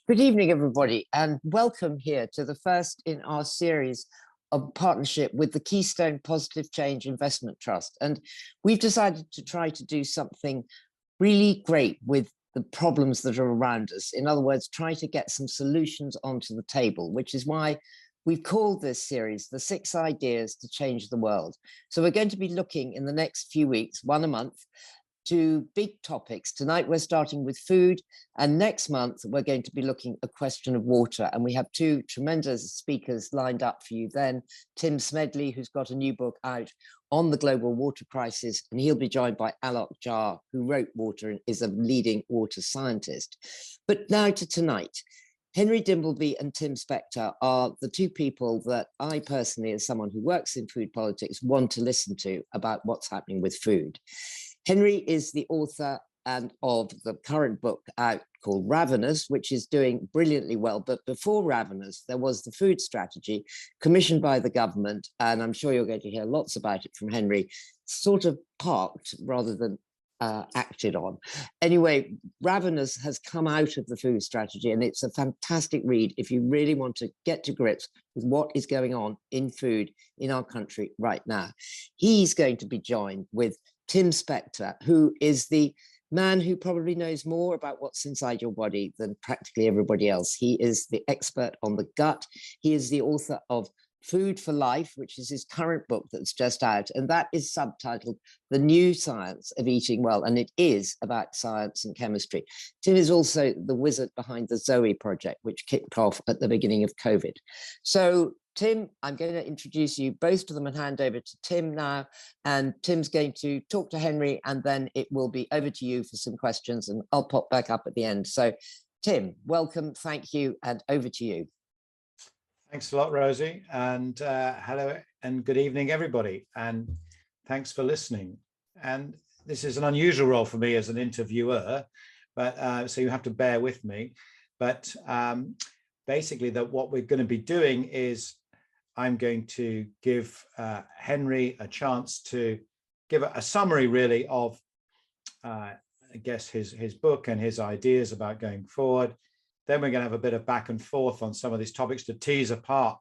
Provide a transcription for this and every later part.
Good evening, everybody, and welcome here to the first in our series of partnership with the Keystone Positive Change Investment Trust. And we've decided to try to do something really great with the problems that are around us. In other words, try to get some solutions onto the table, which is why we've called this series the 6 Ideas to Change the World. So we're going to be looking in the next few weeks, one a month, to big topics. Tonight we're starting with food, and next month we're going to be looking at a question of water, and we have 2 tremendous speakers lined up for you then. Tim Smedley, who's got a new book out on the global water crisis, and he'll be joined by Alok Jha, who wrote Water and is a leading water scientist. But now to tonight. Henry Dimbleby and Tim Spector are the 2 people that I personally, as someone who works in food politics, want to listen to about what's happening with food. Henry is the author of the current book out called Ravenous, which is doing brilliantly well. But before Ravenous, there was the food strategy commissioned by the government. And I'm sure you're going to hear lots about it from Henry, sort of parked rather than acted on. Anyway, Ravenous has come out of the food strategy, and it's a fantastic read if you really want to get to grips with what is going on in food in our country right now. He's going to be joined with Tim Spector, who is the man who probably knows more about what's inside your body than practically everybody else. He is the expert on the gut. He is the author of Food for Life, which is his current book that's just out, and that is subtitled The New Science of Eating Well, and it is about science and chemistry. Tim is also the wizard behind the Zoe project, which kicked off at the beginning of COVID. So Tim, I'm going to introduce you both to them and hand over to Tim now, and Tim's going to talk to Henry, and then it will be over to you for some questions, and I'll pop back up at the end. So Tim, welcome, thank you, and over to you. Thanks a lot, Rosie, and hello and good evening, everybody, and thanks for listening. And this is an unusual role for me as an interviewer, but so you have to bear with me. But basically, what we're going to be doing is I'm going to give Henry a chance to give a summary, really, of I guess his book and his ideas about going forward. Then we're going to have a bit of back and forth on some of these topics to tease apart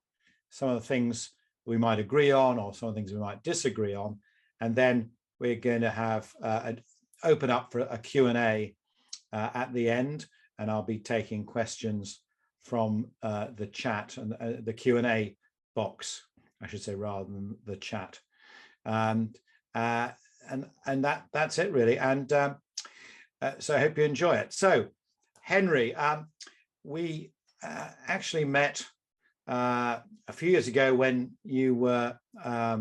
some of the things we might agree on or some of the things we might disagree on. And then we're going to have open up for a Q&A at the end, and I'll be taking questions from the chat and the Q&A box, I should say, rather than the chat. And that's it, really. And so I hope you enjoy it. So, Henry, we actually met a few years ago when you were, I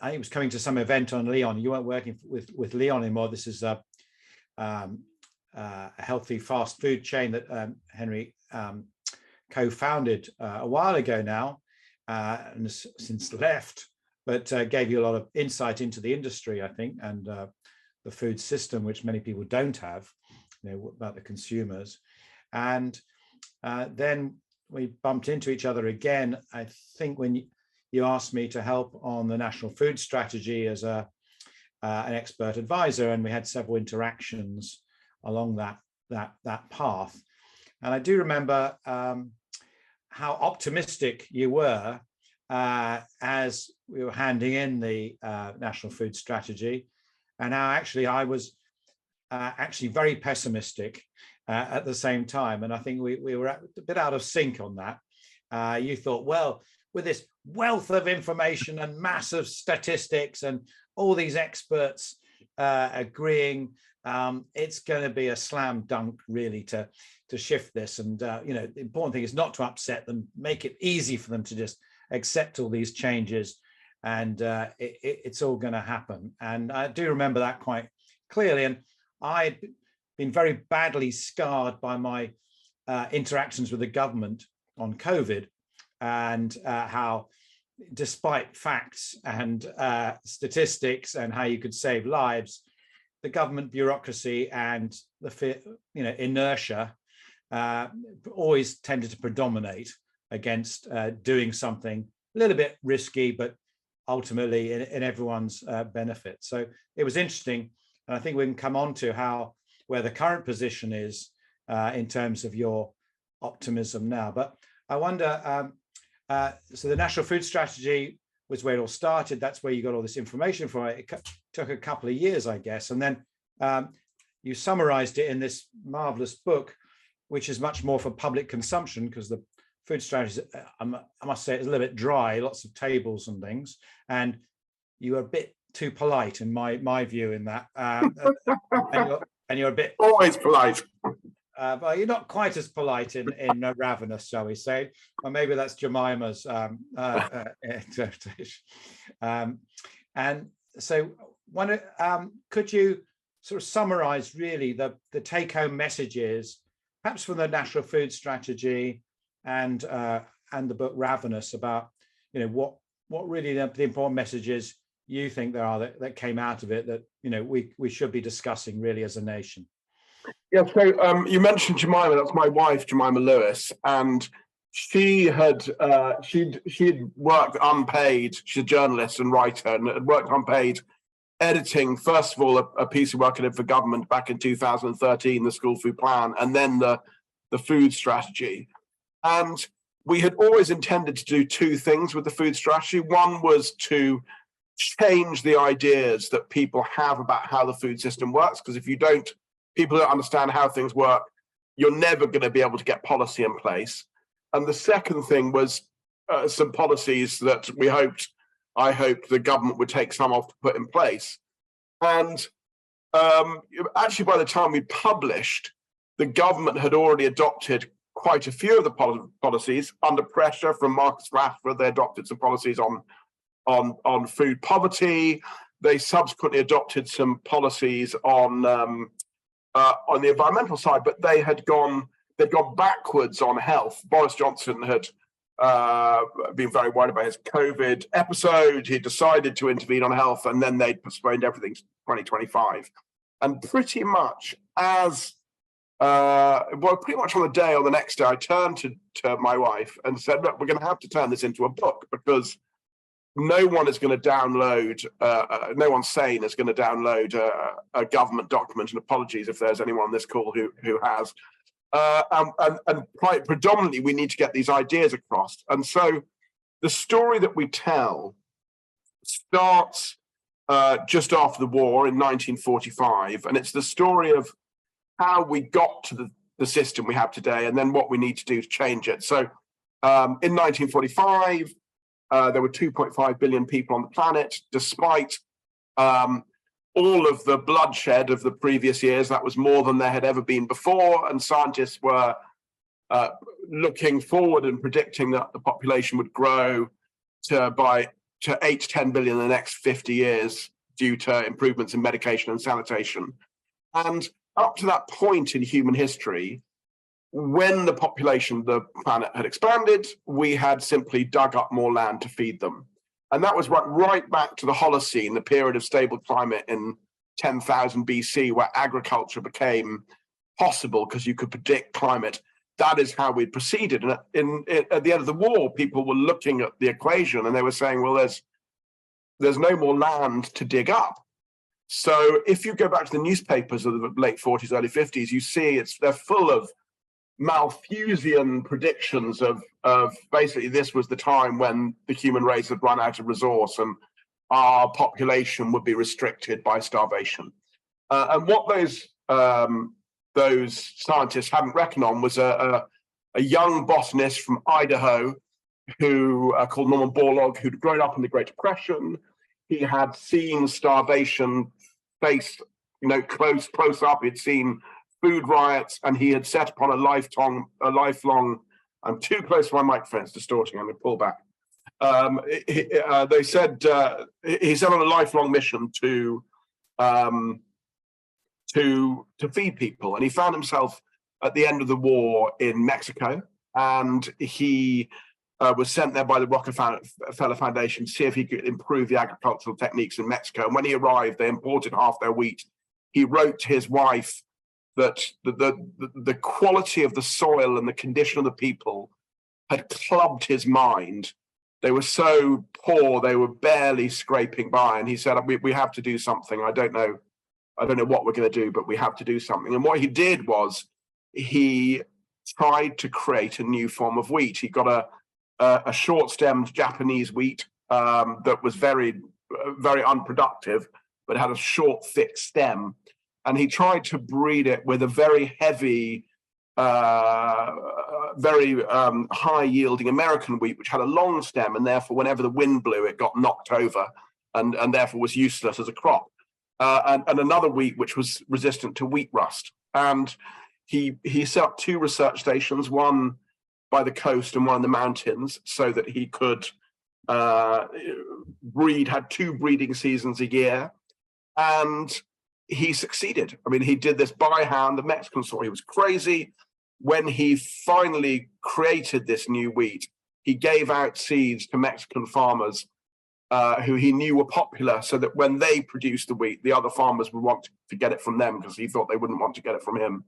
think it was coming to some event on Leon. You weren't working with Leon anymore. This is a healthy fast food chain that Henry co-founded a while ago now, and has since left, but gave you a lot of insight into the industry, I think, and the food system, which many people don't have, you know, about the consumers. And then we bumped into each other again, I think, when you asked me to help on the national food strategy as an expert advisor, and we had several interactions along that path. And I do remember how optimistic you were as we were handing in the national food strategy, and how actually I was actually very pessimistic at the same time. And I think we were a bit out of sync on that. You thought, well, with this wealth of information and massive statistics and all these experts agreeing, it's going to be a slam dunk, really, to shift this. And you know, the important thing is not to upset them, make it easy for them to just accept all these changes, and it's all going to happen. And I do remember that quite clearly. And I'd been very badly scarred by my interactions with the government on COVID, and how, despite facts and statistics and how you could save lives, the government bureaucracy and the inertia always tended to predominate against doing something a little bit risky, but ultimately in everyone's benefit. So it was interesting, and I think we can come on to where the current position is in terms of your optimism now. But I wonder, so the National Food Strategy was where it all started. That's where you got all this information from. It took a couple of years, I guess. And then you summarized it in this marvelous book, which is much more for public consumption, because the food strategy, I must say, is a little bit dry, lots of tables and things. And you were a bit too polite in my view in that. And you're a bit... Always polite. But you're not quite as polite in Ravenous, shall we say? Or maybe that's Jemima's interpretation. And so, could you sort of summarize really the take-home messages, perhaps from the National Food Strategy and the book Ravenous, about what really the important messages you think there are that came out of it that we should be discussing really as a nation? Yeah, so you mentioned Jemima. That's my wife, Jemima Lewis, and she had she'd worked unpaid. She's a journalist and writer, and had worked unpaid editing, first of all, a piece of work I did for government back in 2013, the school food plan, and then the food strategy. And we had always intended to do two things with the food strategy. One was to change the ideas that people have about how the food system works, because if people don't understand how things work, you're never going to be able to get policy in place. And the second thing was some policies that I hoped the government would take some of to put in place. And actually, by the time we published, the government had already adopted quite a few of the policies under pressure from Marcus Rashford. They adopted some policies on food poverty. They subsequently adopted some policies on the environmental side, but they'd gone backwards on health. Boris Johnson had been very worried about his COVID episode. He decided to intervene on health, and then they postponed everything to 2025. And pretty much pretty much on the day or the next day, I turned to my wife and said, look, we're going to have to turn this into a book, because no one is going to download, no one sane is going to download a government document, and apologies if there's anyone on this call who has. And predominantly, we need to get these ideas across. And so the story that we tell starts just after the war in 1945, and it's the story of how we got to the system we have today, and then what we need to do to change it. So in 1945, there were 2.5 billion people on the planet. Despite all of the bloodshed of the previous years, that was more than there had ever been before, and scientists were looking forward and predicting that the population would grow to 8 to 10 billion in the next 50 years due to improvements in medication and sanitation. And up to that point in human history, when the population of the planet had expanded, we had simply dug up more land to feed them. And that was right back to the Holocene, the period of stable climate in 10,000 BC, where agriculture became possible because you could predict climate. That is how we'd proceeded. And at the end of the war, people were looking at the equation and they were saying, well, there's no more land to dig up. So if you go back to the newspapers of the late 40s, early 50s, you see they're full of Malthusian predictions of basically this was the time when the human race had run out of resource and our population would be restricted by starvation. And what those scientists hadn't reckoned on was a young botanist from Idaho who called Norman Borlaug, who'd grown up in the Great Depression. He had seen starvation faced, close up. He'd seen food riots, and he had set upon a lifelong. I'm too close to my microphone; it's distorting. I'm going to pull back. They said he set on a lifelong mission to feed people, and he found himself at the end of the war in Mexico, and he was sent there by the Rockefeller Foundation to see if he could improve the agricultural techniques in Mexico. And when he arrived, they imported half their wheat. He wrote to his wife that the quality of the soil and the condition of the people had clubbed his mind. They were so poor, they were barely scraping by. And he said, we have to do something. I don't know what we're going to do, but we have to do something. And what he did was he tried to create a new form of wheat. He got a short-stemmed Japanese wheat that was very, very unproductive, but had a short, thick stem. And he tried to breed it with a very heavy, very high-yielding American wheat, which had a long stem, and therefore, whenever the wind blew, it got knocked over, and therefore was useless as a crop. And another wheat which was resistant to wheat rust. And he set up 2 research stations, one by the coast and one in the mountains, so that he could breed, had 2 breeding seasons a year. And he succeeded. I mean, he did this by hand. The Mexicans thought he was crazy. When he finally created this new wheat, he gave out seeds to Mexican farmers who he knew were popular, so that when they produced the wheat, the other farmers would want to get it from them, because he thought they wouldn't want to get it from him.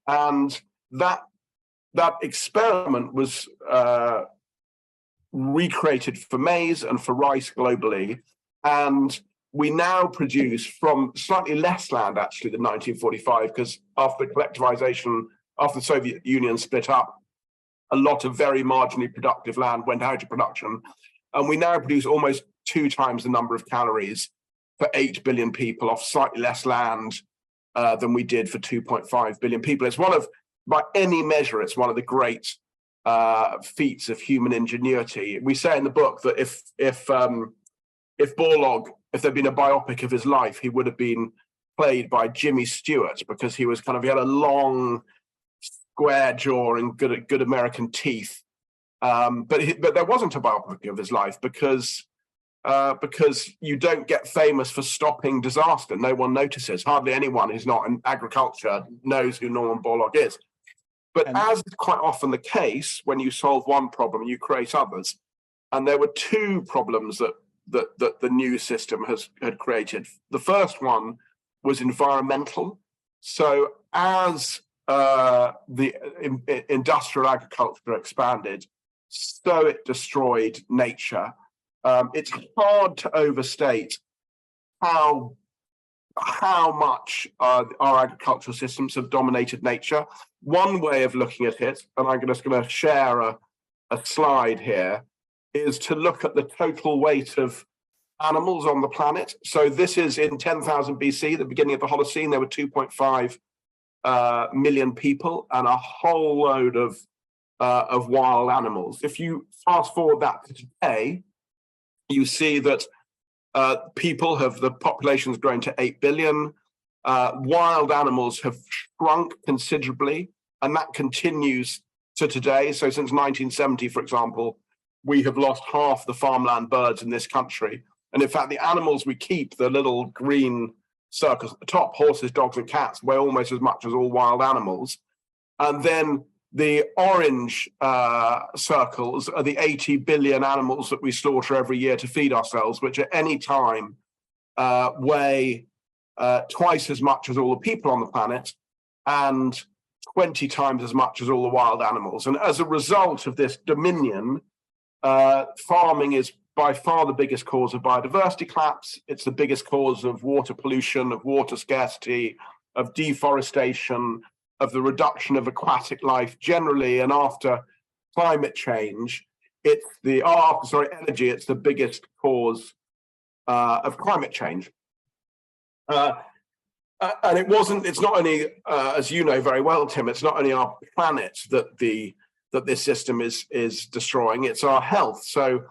And that experiment was recreated for maize and for rice globally. And we now produce from slightly less land, actually, than 1945, because after collectivization, after the Soviet Union split up, a lot of very marginally productive land went out of production. And we now produce almost 2 times the number of calories for 8 billion people off slightly less land than we did for 2.5 billion people. It's one of, by any measure, it's one of the great feats of human ingenuity. We say in the book that if Borlaug, if there'd been a biopic of his life, he would have been played by Jimmy Stewart, because he was he had a long, square jaw and good American teeth. But there wasn't a biopic of his life, because you don't get famous for stopping disaster. No one notices. Hardly anyone who's not in agriculture knows who Norman Borlaug is. But as is quite often the case, when you solve one problem, you create others. And there were 2 problems that the new system had created. The first one was environmental. So as the industrial agriculture expanded, so it destroyed nature. It's hard to overstate how much our agricultural systems have dominated nature. One way of looking at it, and I'm just going to share a slide here, is to look at the total weight of animals on the planet. So this is in 10,000 BC, the beginning of the Holocene. There were 2.5 million people and a whole load of wild animals. If you fast forward that to today, you see that the population's grown to 8 billion. Wild animals have shrunk considerably, and that continues to today. So since 1970, for example, we have lost half the farmland birds in this country. And in fact, the animals we keep, the little green circles at the top, horses, dogs, and cats, weigh almost as much as all wild animals. And then the orange circles are the 80 billion animals that we slaughter every year to feed ourselves, which at any time weigh twice as much as all the people on the planet and 20 times as much as all the wild animals. And as a result of this dominion, farming is by far the biggest cause of biodiversity collapse. It's the biggest cause of water pollution, of water scarcity, of deforestation, of the reduction of aquatic life generally. And after climate change, it's energy, it's the biggest cause of climate change. And it's not only, as you know very well, Tim, it's not only our planet that this system is destroying, it's our health. So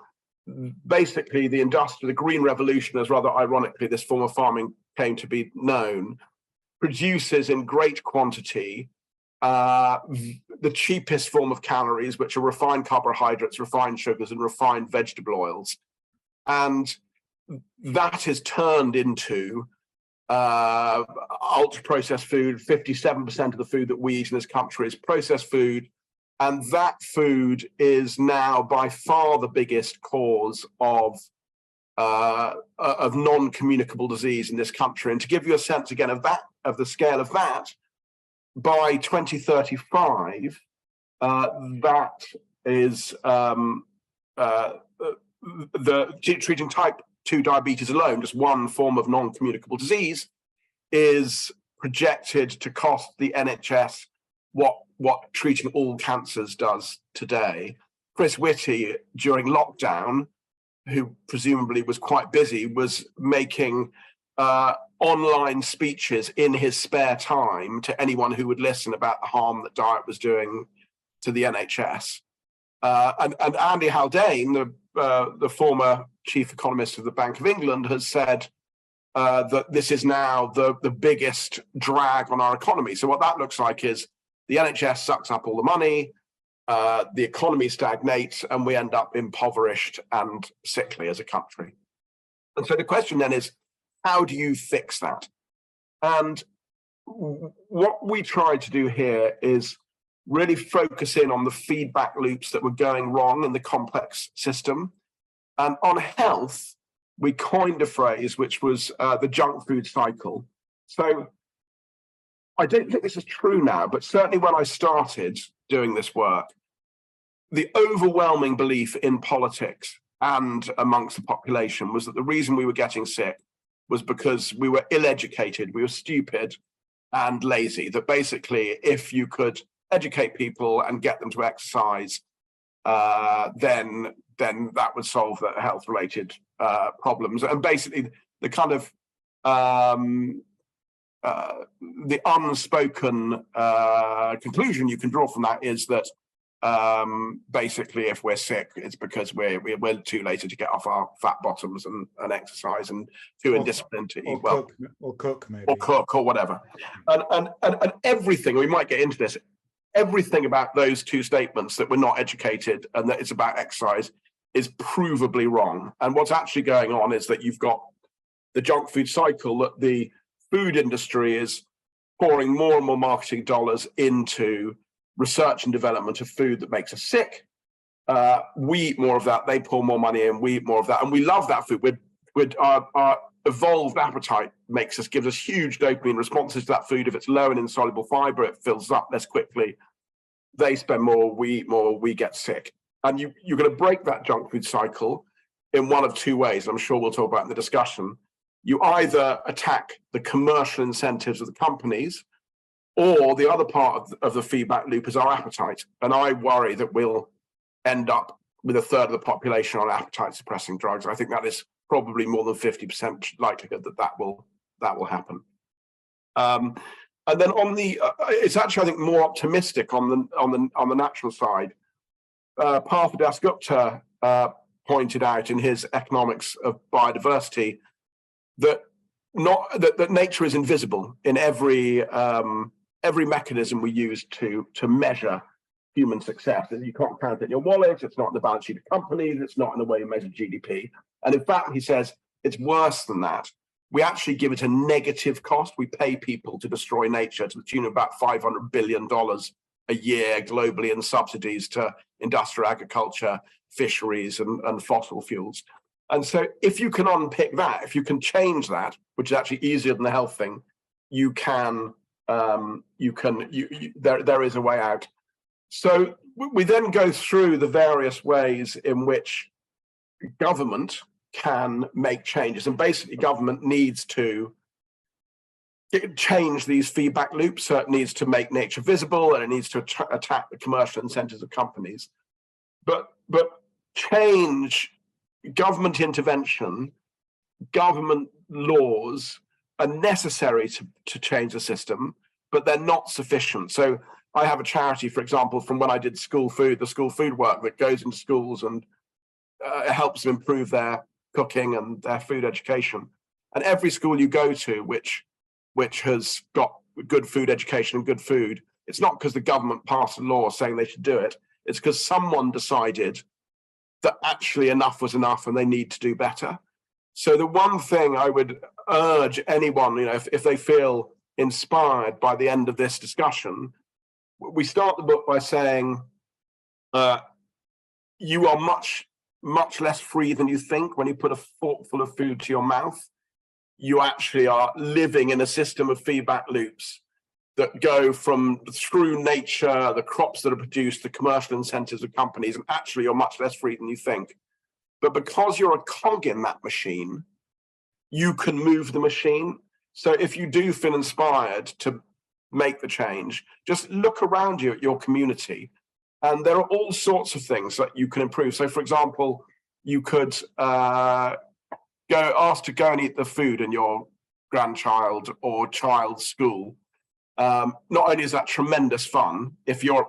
basically the green revolution, as rather ironically this form of farming came to be known, produces in great quantity the cheapest form of calories, which are refined carbohydrates, refined sugars, and refined vegetable oils. And that is turned into ultra-processed food. 57% of the food that we eat in this country is processed food. And that food is now by far the biggest cause of non-communicable disease in this country. And to give you a sense again of the scale of that, by 2035, that is treating type 2 diabetes alone, just one form of non-communicable disease, is projected to cost the NHS what treating all cancers does today. Chris Whitty, during lockdown, who presumably was quite busy, was making online speeches in his spare time to anyone who would listen about the harm that diet was doing to the NHS. And Andy Haldane, the former chief economist of the Bank of England, has said that this is now the biggest drag on our economy. So what that looks like is the NHS sucks up all the money, the economy stagnates, and we end up impoverished and sickly as a country. And so the question then is, how do you fix that? And what we try to do here is really focus in on the feedback loops that were going wrong in the complex system. And on health, we coined a phrase which was the junk food cycle. So I don't think this is true now, but certainly when I started doing this work, the overwhelming belief in politics and amongst the population was that the reason we were getting sick was because we were ill-educated, we were stupid and lazy, that basically if you could educate people and get them to exercise, then that would solve the health-related problems. And basically the kind of the unspoken conclusion you can draw from that is that basically if we're sick, it's because we're too lazy to get off our fat bottoms and exercise, and too indisciplined to eat well, or cook maybe, or cook or whatever. And everything, we might get into this, everything about those two statements, that we're not educated and that it's about exercise, is provably wrong. And what's actually going on is that you've got the junk food cycle, that the food industry is pouring more and more marketing dollars into research and development of food that makes us sick. We eat more of that, they pour more money in, we eat more of that, and we love that food. Our evolved appetite gives us huge dopamine responses to that food. If it's low in insoluble fiber, it fills up less quickly. They spend more, we eat more, we get sick. And you're going to break that junk food cycle in one of two ways. I'm sure we'll talk about in the discussion. You either attack the commercial incentives of the companies, or the other part of the feedback loop is our appetite. And I worry that we'll end up with a third of the population on appetite suppressing drugs. I think that is probably more than 50% likelihood that will happen. And then on the, it's actually, I think, more optimistic on the natural side. Partha Dasgupta pointed out in his Economics of Biodiversity that nature is invisible in every mechanism we use to measure human success. You can't count it in your wallet, it's not in the balance sheet of companies, it's not in the way you measure GDP. And in fact, he says it's worse than that. We actually give it a negative cost. We pay people to destroy nature to the tune of about $500 billion a year globally in subsidies to industrial agriculture, fisheries, and fossil fuels. And so if you can unpick that, if you can change that, which is actually easier than the health thing, there is a way out. So we then go through the various ways in which government can make changes, and basically government needs to change these feedback loops. So it needs to make nature visible, and it needs to attack the commercial incentives of companies. But change, government intervention, government laws are necessary to change the system, but they're not sufficient. So I have a charity, for example, from when I did school food, the school food work that goes into schools and helps them improve their cooking and their food education. And every school you go to, which has got good food education and good food, it's not because the government passed a law saying they should do it. It's because someone decided that actually enough was enough and they need to do better. So the one thing I would urge anyone, if they feel inspired by the end of this discussion, we start the book by saying you are much less free than you think when you put a forkful of food to your mouth. You actually are living in a system of feedback loops that go through nature, the crops that are produced, the commercial incentives of companies, and actually you're much less free than you think. But because you're a cog in that machine, you can move the machine. So if you do feel inspired to make the change. Just look around you at your community, and there are all sorts of things that you can improve. So, for example, you could ask to go and eat the food in your grandchild or child's school. Not only is that tremendous fun, if you're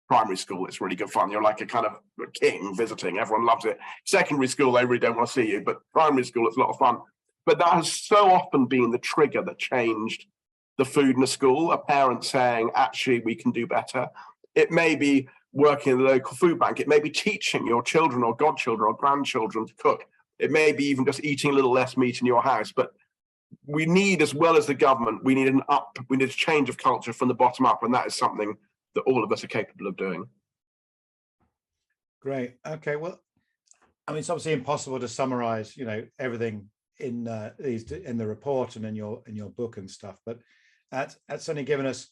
primary school, it's really good fun. You're like a kind of king visiting. Everyone loves it. Secondary school, they really don't want to see you, but primary school, it's a lot of fun. But that has so often been the trigger that changed the food in a school. A parent saying, actually, we can do better. It may be working in the local food bank. It may be teaching your children or godchildren or grandchildren to cook. It may be even just eating a little less meat in your house. But we need, as well as the government, we need a change of culture from the bottom up. And that is something that all of us are capable of doing. Great. Okay. Well, I mean, it's obviously impossible to summarize, everything in the report and in your book and stuff, but that's certainly given us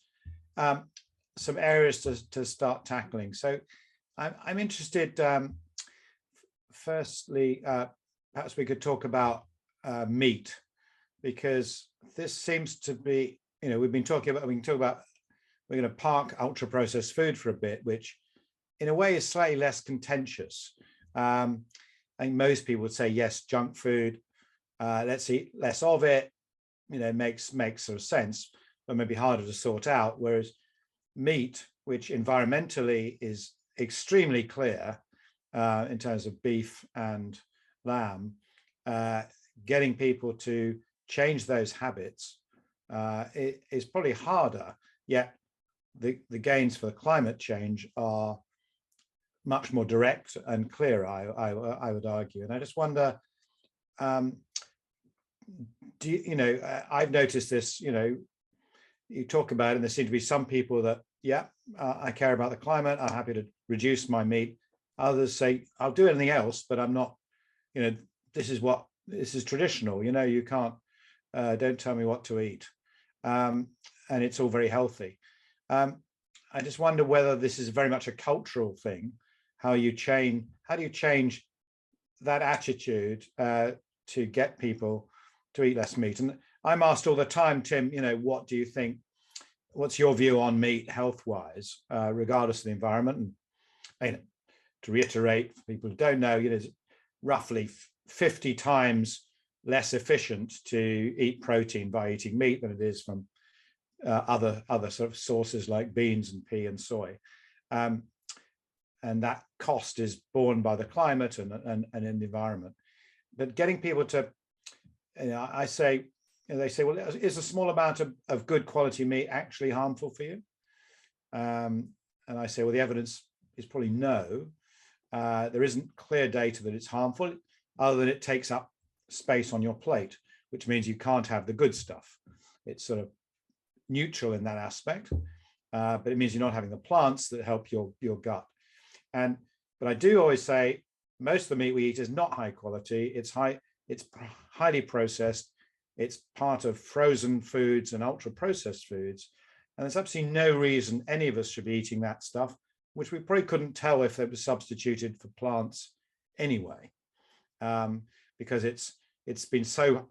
some areas to start tackling. So I'm interested, firstly, perhaps we could talk about meat, because this seems to be, we're going to park ultra processed food for a bit, which in a way is slightly less contentious. I think most people would say, yes, junk food, let's eat less of it, makes sort of sense, but maybe harder to sort out. Whereas meat, which environmentally is extremely clear in terms of beef and lamb, getting people to change those habits is probably harder, yet the gains for climate change are much more direct and clear, I would argue. And I just wonder, I've noticed this, you talk about it, and there seem to be some people that, I care about the climate, I'm happy to reduce my meat. Others say, I'll do anything else, but I'm not, this is traditional, you can't, don't tell me what to eat. And it's all very healthy. I just wonder whether this is very much a cultural thing, how do you change that attitude to get people to eat less meat? And I'm asked all the time, Tim, what do you think, what's your view on meat health-wise, regardless of the environment? And to reiterate, for people who don't know, it's roughly 50 times less efficient to eat protein by eating meat than it is from other sort of sources like beans and pea and soy. And that cost is borne by the climate and in the environment. But getting people to, they say, well, is a small amount of good quality meat actually harmful for you? And I say, well, the evidence is probably no. There isn't clear data that it's harmful, other than it takes up space on your plate, which means you can't have the good stuff. It's sort of neutral in that aspect, but it means you're not having the plants that help your gut. But I do always say most of the meat we eat is not high quality. It's highly processed. It's part of frozen foods and ultra processed foods. And there's absolutely no reason any of us should be eating that stuff, which we probably couldn't tell if it was substituted for plants anyway, because it's been so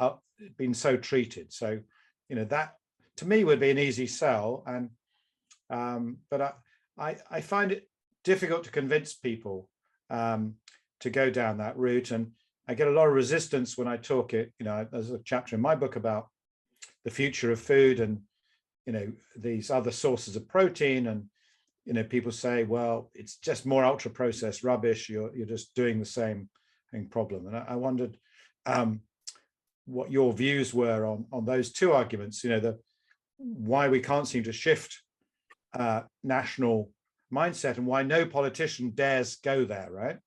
treated. So, that to me would be an easy sell. And but I find it difficult to convince people to go down that route, and I get a lot of resistance when I talk it. There's a chapter in my book about the future of food and these other sources of protein, and people say, well, it's just more ultra processed rubbish, you're just doing the same problem. And I wondered what your views were on those two arguments, why we can't seem to shift national mindset, and why no politician dares go there, right?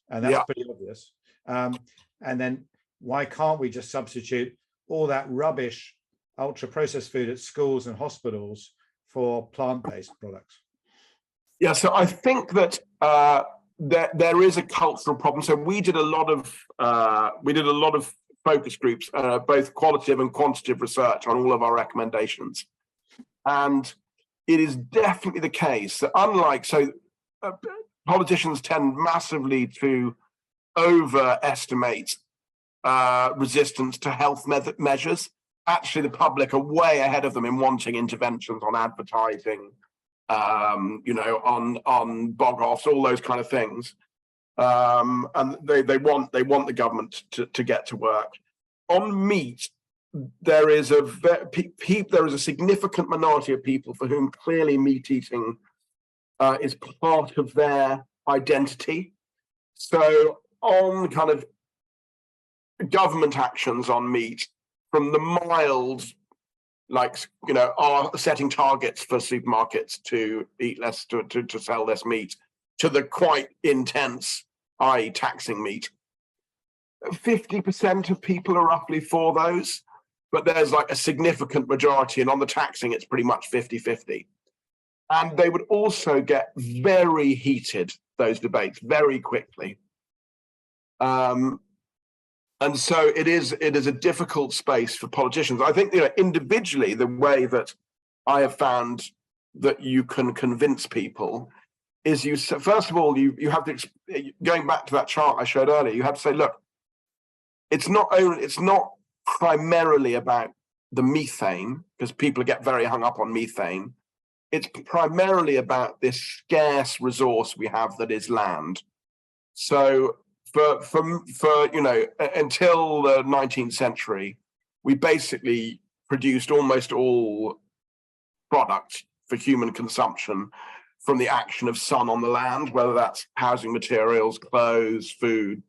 And that's pretty obvious. And then why can't we just substitute all that rubbish ultra processed food at schools and hospitals for plant-based products? Yeah, so I think that there is a cultural problem. So we did a lot of focus groups, both qualitative and quantitative research on all of our recommendations, and it is definitely the case that politicians tend massively to overestimate resistance to health measures. actually the public are way ahead of them in wanting interventions on advertising, on bog offs, all those kind of things. And they want the government to get to work. On meat, there is a significant minority of people for whom clearly meat eating is part of their identity. So on kind of government actions on meat, from the mild, are setting targets for supermarkets to eat less, to sell less meat, to the quite intense, i.e. taxing meat. 50% of people are roughly for those, but there's like a significant majority, and on the taxing, it's pretty much 50-50. And they would also get very heated, those debates, very quickly. And so it is a difficult space for politicians. I think, individually, the way that I have found that you can convince people is first of all, you have to, going back to that chart I showed earlier, you have to say, look, it's not primarily about the methane, because people get very hung up on methane. It's primarily about this scarce resource we have that is land. So for until the 19th century, we basically produced almost all product for human consumption from the action of sun on the land, whether that's housing materials, clothes, food,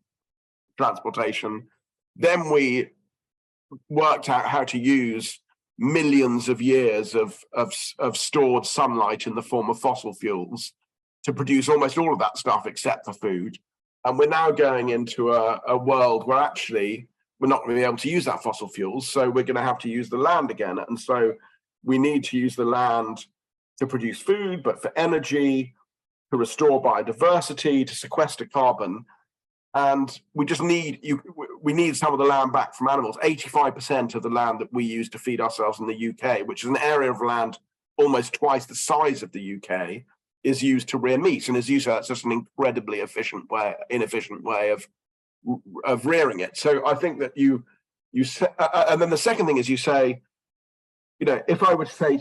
transportation. Then we worked out how to use millions of years of stored sunlight in the form of fossil fuels to produce almost all of that stuff except for food. And we're now going into a world where actually we're not going to be able to use that fossil fuels, so we're going to have to use the land again. And so we need to use the land to produce food, but for energy, to restore biodiversity, to sequester carbon. And we just need some of the land back from animals. 85% of the land that we use to feed ourselves in the UK, which is an area of land almost twice the size of the UK, is used to rear meat. And as you say, that's just an incredibly inefficient way of rearing it. So I think that you say, and then the second thing is you say, if I would say,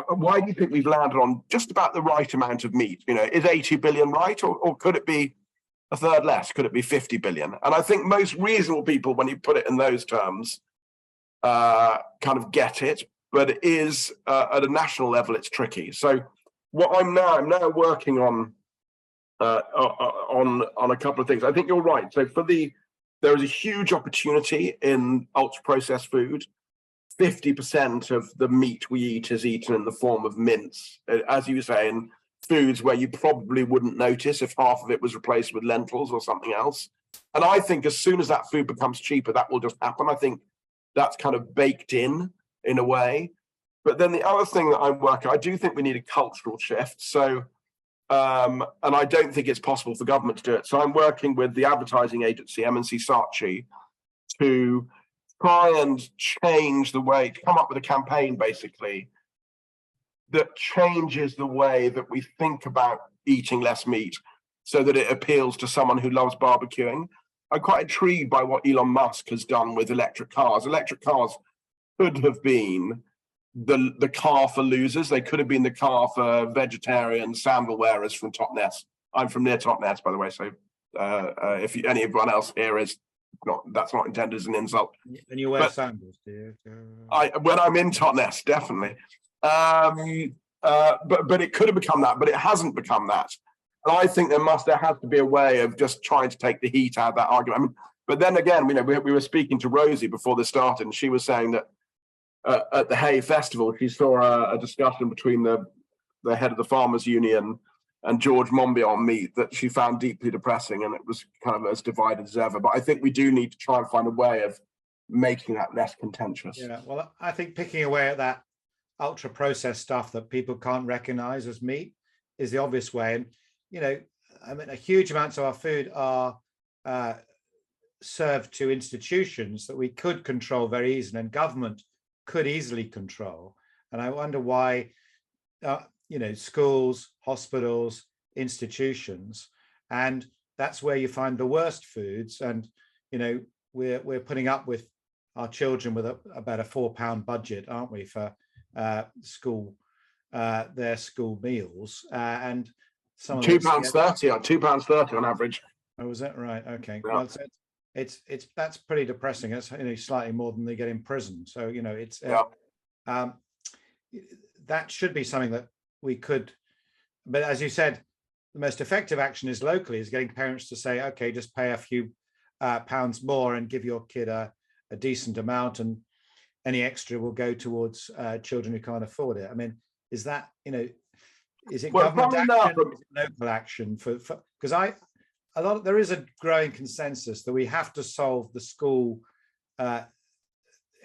why do you think we've landed on just about the right amount of meat? Is 80 billion right, or could it be a third less? Could it be 50 billion? And I think most reasonable people, when you put it in those terms, kind of get it. But it is at a national level, it's tricky. So what I'm now working on a couple of things. I think you're right. So there is a huge opportunity in ultra processed food. 50% of the meat we eat is eaten in the form of mince, as you say, in foods where you probably wouldn't notice if half of it was replaced with lentils or something else. And I think as soon as that food becomes cheaper, that will just happen. I think that's kind of baked in a way. But then the other thing that I'm working, I do think we need a cultural shift. So, and I don't think it's possible for government to do it. So I'm working with the advertising agency, M&C Saatchi, to try and change the way, to come up with a campaign basically that changes the way that we think about eating less meat so that it appeals to someone who loves barbecuing. I'm quite intrigued by what Elon Musk has done with electric cars. Electric cars could have been the car for losers. They could have been the car for vegetarian sandal wearers from Totnes. I'm from near Totnes, by the way, so if anyone else here is not, that's not intended as an insult. And you wear sandals, do you? When I'm in Totnes, definitely. But it could have become that, but it hasn't become that. And I think there has to be a way of just trying to take the heat out of that argument. I mean, but then again, we were speaking to Rosie before this started, and she was saying that at the Hay Festival, she saw a discussion between the head of the Farmers Union and George Monbiot on meat that she found deeply depressing, and it was kind of as divided as ever. But I think we do need to try and find a way of making that less contentious. Yeah, well, I think picking away at that ultra processed stuff that people can't recognize as meat is the obvious way. And I mean, a huge amounts of our food are served to institutions that we could control very easily, and government could easily control. And I wonder why schools, hospitals, institutions, and that's where you find the worst foods. And we're putting up with our children with about a £4 budget, aren't we, for school, their school meals, and some of £2.30 £2.30 on average. Oh, was that right? Okay. Yeah. Well, it's that's pretty depressing. It's, you know, slightly more than they get in prison. So, you know, it's that should be something that we could. But as you said, the most effective action is locally, is getting parents to say, okay, just pay a few pounds more and give your kid a decent amount, and any extra will go towards children who can't afford it. I mean, is that, you know, is it government action or is it local action? For because there is a growing consensus that we have to solve the school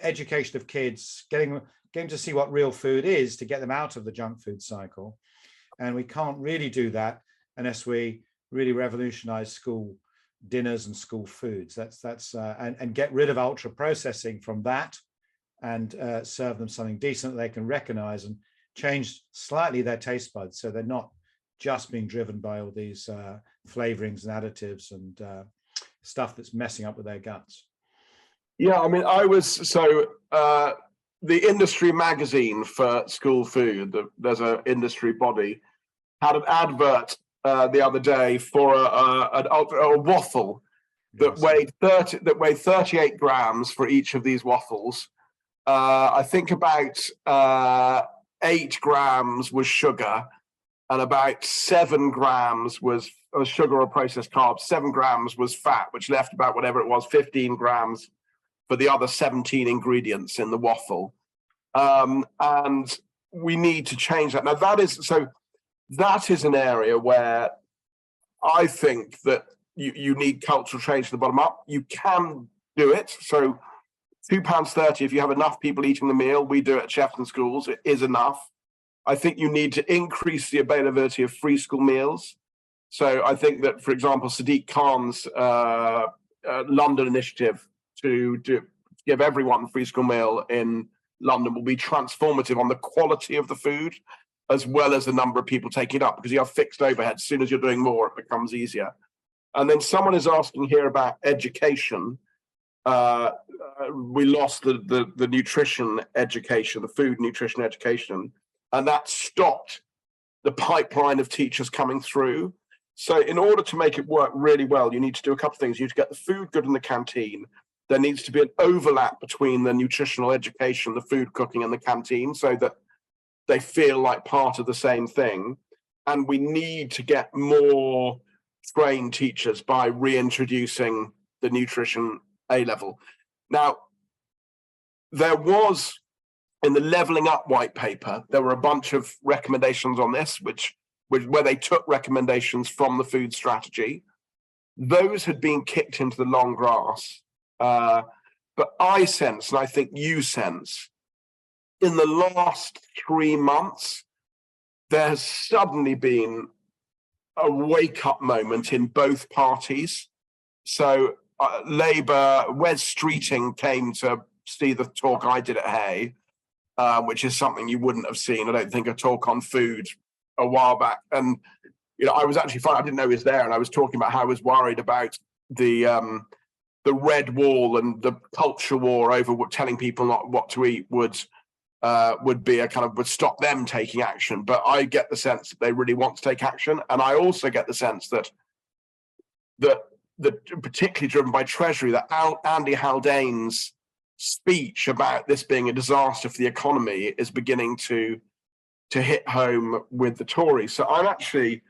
education of kids, getting to see what real food is, to get them out of the junk food cycle. And we can't really do that unless we really revolutionize school dinners and school foods. And get rid of ultra processing from that, and serve them something decent that they can recognize, and change slightly their taste buds so they're not just being driven by all these flavorings and additives and stuff that's messing up with their guts. Yeah, I mean, the industry magazine for school food, there's an industry body, had an advert the other day for a waffle that weighed 38 grams for each of these waffles. I think about 8 grams was sugar, and about 7 grams was sugar or processed carbs. 7 grams was fat, which left about whatever it was, 15 grams for the other 17 ingredients in the waffle. And we need to change that. Now, that is an area where I think that you need cultural change from the bottom up. You can do it. So £2.30, if you have enough people eating the meal, we do it at Shefton schools, it is enough. I think you need to increase the availability of free school meals. So I think that, for example, Sadiq Khan's London initiative to give everyone a free school meal in London will be transformative on the quality of the food, as well as the number of people taking it up, because you have fixed overhead. As soon as you're doing more, it becomes easier. And then someone is asking here about education. We lost the nutrition education, the food nutrition education, and that stopped the pipeline of teachers coming through. So in order to make it work really well, you need to do a couple of things. You need to get the food good in the canteen. There needs to be an overlap between the nutritional education, the food cooking, and the canteen, so that they feel like part of the same thing. And we need to get more trained teachers by reintroducing the nutrition A-level. Now, there was, in the Levelling Up white paper, there were a bunch of recommendations on this, where they took recommendations from the food strategy. Those had been kicked into the long grass. But I sense, and I think you sense, in the last 3 months, there has suddenly been a wake-up moment in both parties. So Labour, Wes Streeting came to see the talk I did at Hay, which is something you wouldn't have seen, I don't think, a talk on food a while back. And you know, I was actually fine. I didn't know he was there, and I was talking about how I was worried about the red wall and the culture war over telling people not what to eat would be a kind of, would stop them taking action. But I get the sense that they really want to take action, and I also get the sense that particularly driven by Treasury, that Andy Haldane's speech about this being a disaster for the economy is beginning to hit home with the Tories. So I'm actually,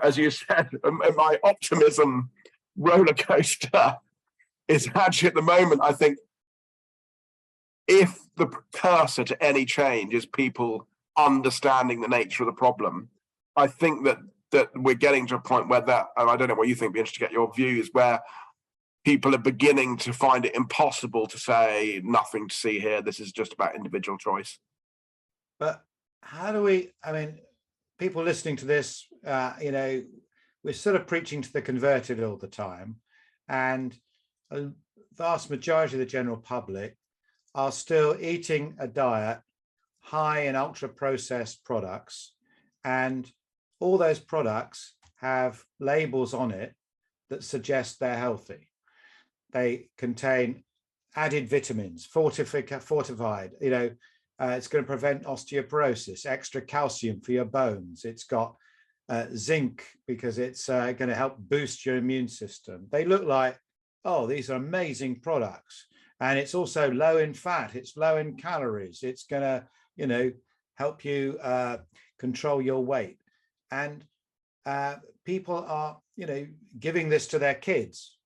as you said, my optimism roller coaster is actually at the moment, I think, if the precursor to any change is people understanding the nature of the problem, I think that we're getting to a point where that, and I don't know what you think, be interested to get your views, where people are beginning to find it impossible to say nothing to see here. This is just about individual choice. But how do we, I mean, people listening to this, we're sort of preaching to the converted all the time, and a vast majority of the general public are still eating a diet high in ultra processed products, and all those products have labels on it that suggest they're healthy. They contain added vitamins, fortified, it's going to prevent osteoporosis, extra calcium for your bones. It's got zinc because it's going to help boost your immune system. They look like, oh, these are amazing products. And it's also low in fat, it's low in calories. It's going to, help you control your weight. And people are, giving this to their kids.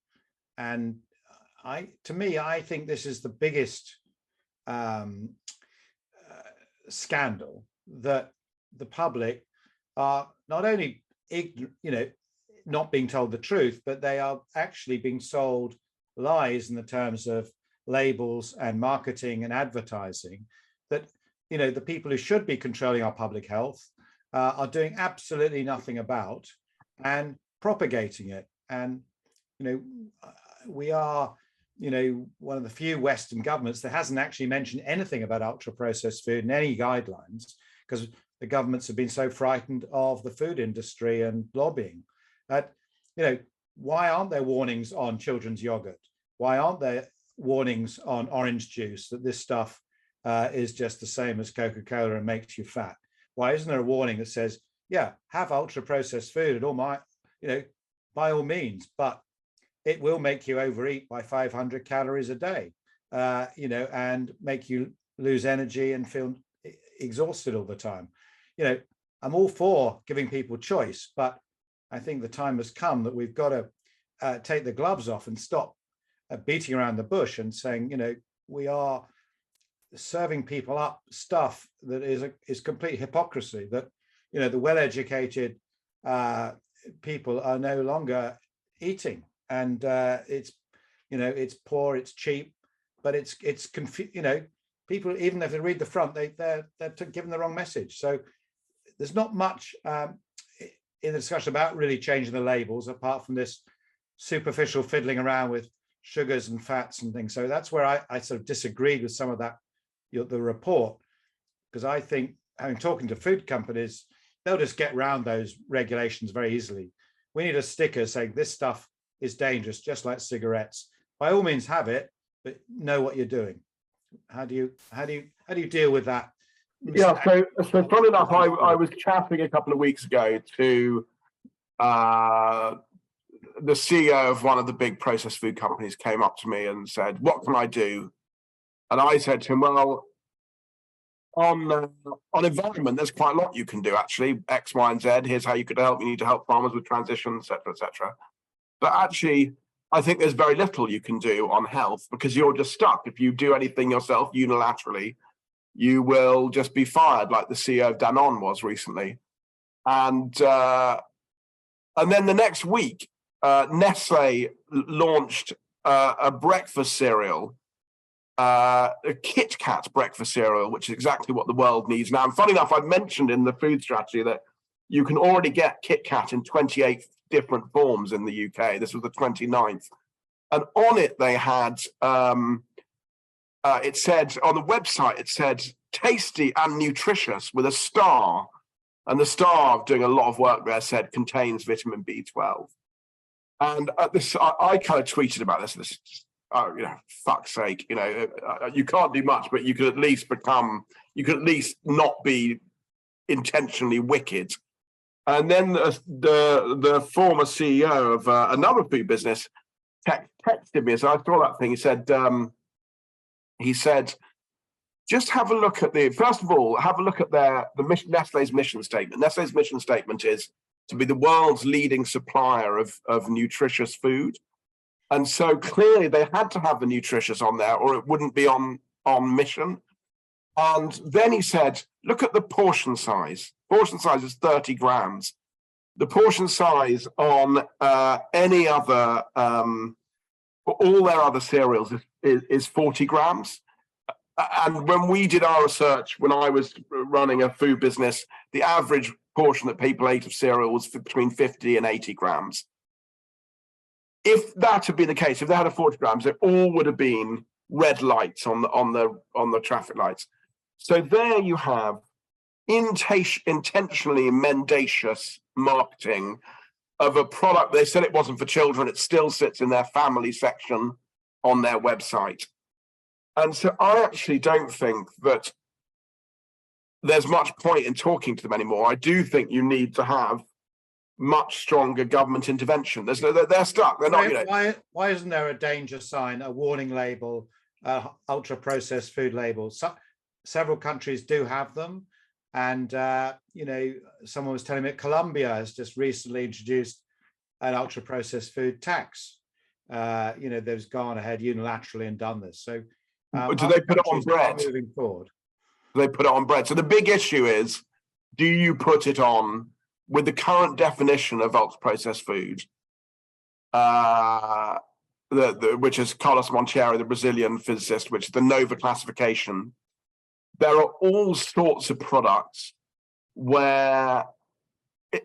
And I think this is the biggest scandal, that the public are not only not being told the truth, but they are actually being sold lies in the terms of labels and marketing and advertising, that the people who should be controlling our public health are doing absolutely nothing about, and propagating it. And we are one of the few Western governments that hasn't actually mentioned anything about ultra processed food in any guidelines, because the governments have been so frightened of the food industry and lobbying. That why aren't there warnings on children's yogurt? Why aren't there warnings on orange juice that this stuff is just the same as Coca-Cola and makes you fat? Why isn't there a warning that says, yeah, have ultra processed food at all by all means, but it will make you overeat by 500 calories a day, and make you lose energy and feel exhausted all the time. I'm all for giving people choice, but I think the time has come that we've got to take the gloves off and stop beating around the bush and saying, we are serving people up stuff that is complete hypocrisy, that, the well-educated people are no longer eating. And it's poor, it's cheap, but it's people, even if they read the front, they're given the wrong message. So there's not much in the discussion about really changing the labels, apart from this superficial fiddling around with sugars and fats and things. So that's where I sort of disagreed with some of that, the report, because I think, having talking to food companies, they'll just get around those regulations very easily. We need a sticker saying this stuff is dangerous, just like cigarettes. By all means have it, but know what you're doing. How do you deal with that? Yeah, so funny enough, I was chatting a couple of weeks ago to the CEO of one of the big processed food companies. Came up to me and said, what can I do? And I said to him, well, on environment, there's quite a lot you can do, actually. X, Y, and Z. Here's how you could help. You need to help farmers with transition, et cetera, et cetera. But actually, I think there's very little you can do on health, because you're just stuck. If you do anything yourself unilaterally, you will just be fired, like the CEO of Danone was recently. And then the next week, Nestle launched a breakfast cereal, a Kit Kat breakfast cereal, which is exactly what the world needs now. And funny enough, I mentioned in the food strategy that you can already get Kit Kat in 28 different forms in the UK. This was the 29th. And on it, they had, it said, on the website, it said tasty and nutritious with a star. And the star, doing a lot of work there, said contains vitamin B12. And I kind of tweeted about this. Fuck's sake, you can't do much, but you could at least not be intentionally wicked. And then the former CEO of another food business texted me as I saw that thing. He said, just have a look at first of all, have a look at Nestle's mission statement. Nestle's mission statement is to be the world's leading supplier of nutritious food. And so clearly they had to have the nutritious on there, or it wouldn't be on mission. And then he said, look at the portion size. Portion size is 30 grams. The portion size on any other, all their other cereals is 40 grams. And when we did our research, when I was running a food business, the average portion that people ate of cereal was between 50 and 80 grams. If that had been the case, if they had a 40 grams, it all would have been red lights on the traffic lights. So there you have intentionally mendacious marketing of a product. They said it wasn't for children. It still sits in their family section on their website. And so I actually don't think that there's much point in talking to them anymore. I do think you need to have much stronger government intervention. They're stuck. They're not. Why isn't there a danger sign, a warning label, ultra processed food label? Several countries do have them, and someone was telling me that Colombia has just recently introduced an ultra processed food tax. They've gone ahead unilaterally and done this. So, do they put it on bread? Moving forward, they put it on bread. So the big issue is, do you put it on with the current definition of ultra processed food, which is Carlos Monteiro, the Brazilian physicist, which is the NOVA classification. There are all sorts of products where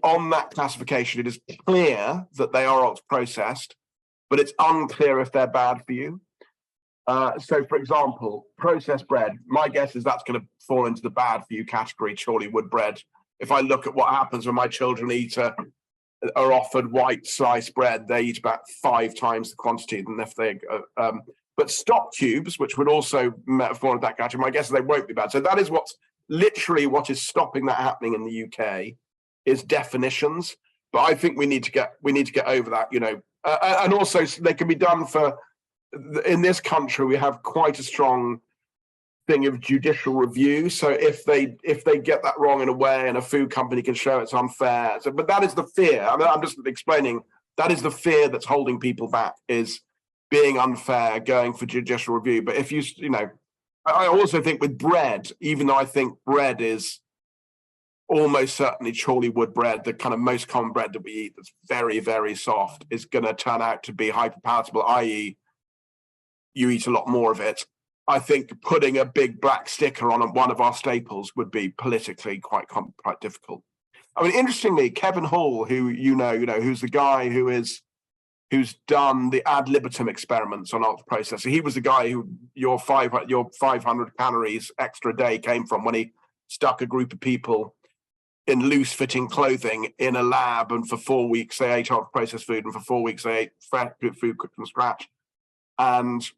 on that classification, it is clear that they are ultra processed, but it's unclear if they're bad for you. So, for example, processed bread, my guess is that's going to fall into the bad for you category, surely wood bread. If I look at what happens when my children are offered white sliced bread, they eat about 5 times the quantity than if they. But stock tubes, which would also fall into that category, my guess is they won't be bad. So that is what's literally what is stopping that happening in the UK is definitions. But I think we need to get over that, and also they can be done for. In this country, we have quite a strong thing of judicial review. So if they get that wrong in a way, and a food company can show it's unfair. So, but that is the fear. I mean, I'm just explaining. That is the fear that's holding people back, is being unfair, going for judicial review. But if I also think with bread, even though I think bread is almost certainly Chorley wood bread, the kind of most common bread that we eat that's very, very soft, is going to turn out to be hyperpalatable, i.e. you eat a lot more of it. I think putting a big black sticker on one of our staples would be politically quite difficult. I mean, interestingly, Kevin Hall, who who's the guy who's done the ad libitum experiments on ultra processor. He was the guy who your 500 calories extra a day came from when he stuck a group of people in loose-fitting clothing in a lab, and for 4 weeks they ate ultra processed food, and for 4 weeks they ate fresh food cooked from scratch, and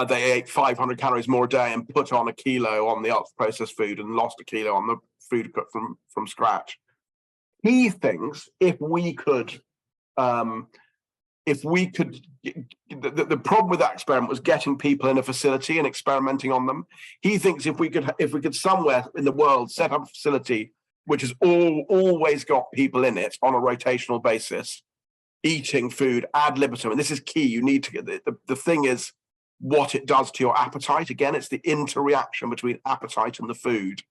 they ate 500 calories more a day and put on 1 kilo on the ultra processed food and lost 1 kilo on the food cooked from scratch. He thinks if we could, the problem with that experiment was getting people in a facility and experimenting on them. He thinks if we could somewhere in the world set up a facility which has always got people in it on a rotational basis, eating food ad libitum, and this is key. You need to get the thing is what it does to your appetite. Again, it's the interreaction between appetite and the food.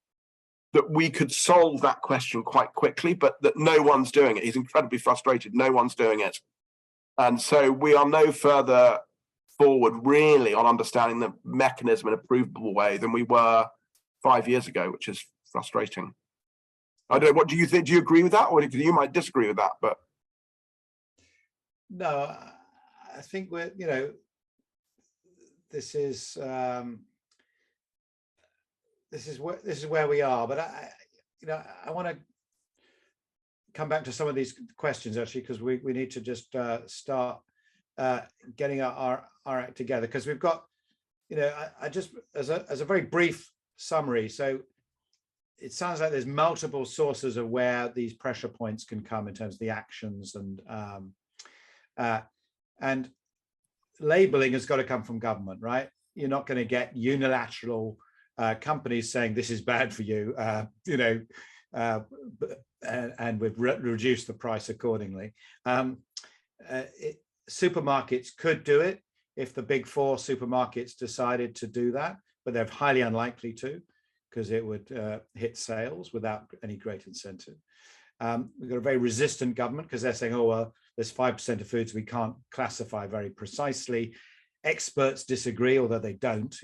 That we could solve that question quite quickly, but that no one's doing it. He's incredibly frustrated. No one's doing it. And so we are no further forward really on understanding the mechanism in a provable way than we were 5 years ago, which is frustrating. I don't know, what do you think? Do you agree with that? Or you might disagree with that, but. No, I think this is where we are, but I want to come back to some of these questions actually, because we need to just start getting our act together, because we've got I just as a very brief summary. So it sounds like there's multiple sources of where these pressure points can come in terms of the actions, and labeling has got to come from government, right? You're not going to get unilateral companies saying this is bad for you, and we've reduced the price accordingly. Supermarkets could do it if the big 4 supermarkets decided to do that, but they're highly unlikely to, because it would hit sales without any great incentive. We've got a very resistant government because they're saying, oh, well, there's 5% of foods we can't classify very precisely. Experts disagree, although they don't.